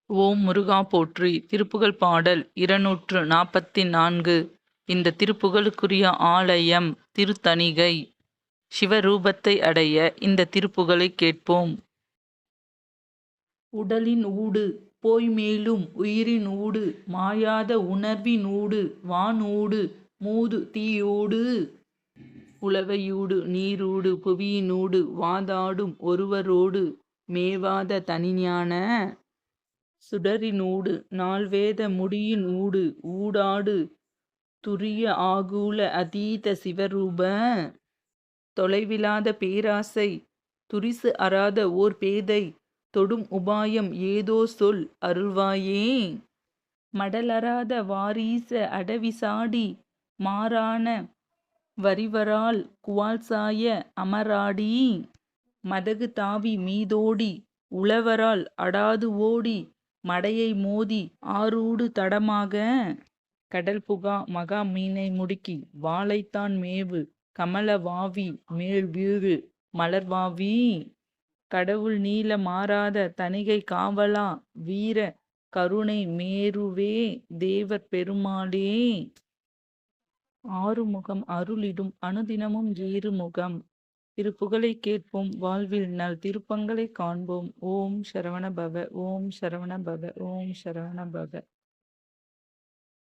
ஓம் முருகா போற்றி. திருப்புகழ் பாடல் 244. இந்த திருப்புகழுக்குரிய ஆலயம் திருத்தணிகை. சிவரூபத்தை அடைய இந்த திருப்புகழைக் கேட்போம். உடலின் ஊடு போய் மேலும் உயிரின் ஊடு மாயாத உணர்வினூடு வானூடு மூது தீயூடு உலவையூடு நீரூடு புவியினூடு வாதாடும் ஒருவரோடு மேவாத தனிஞான சுடரினூடு நால்வேத முடியின் ஊடு ஊடாடு துரிய ஆகுல அதீத சிவரூப தொலைவிலாத பேராசை துரிசு அறாத ஓர் பேதை தொடும் உபாயம் ஏதோ சொல் அருள்வாயே. மடலறாத வாரீச அடவிசாடி மாறான வரிவரால் குவால்சாய அமராடி மதகு தாவி மீதோடி உழவரால் அடாது ஓடி மடையை மோதி ஆரூடு தடமாக கடல் புகா மகா மீனை முடுக்கி வாளைத்தான் மேவு கமல வாவி மேல் வீழு மலர்வாவி கடவுள் நீல மாறாத தணிகை காவலா வீர கருணை மேருவே தேவர் பெருமாளே. ஆறுமுகம் அருளிடும் அனுதினமும் ஏறுமுகம். திருப்புகழை கேட்போம், வாழ்வில் நல் திருப்பங்களை காண்போம். ஓம் சரவண பவ. ஓம் சரவண பவ. ஓம் சரவண பவ.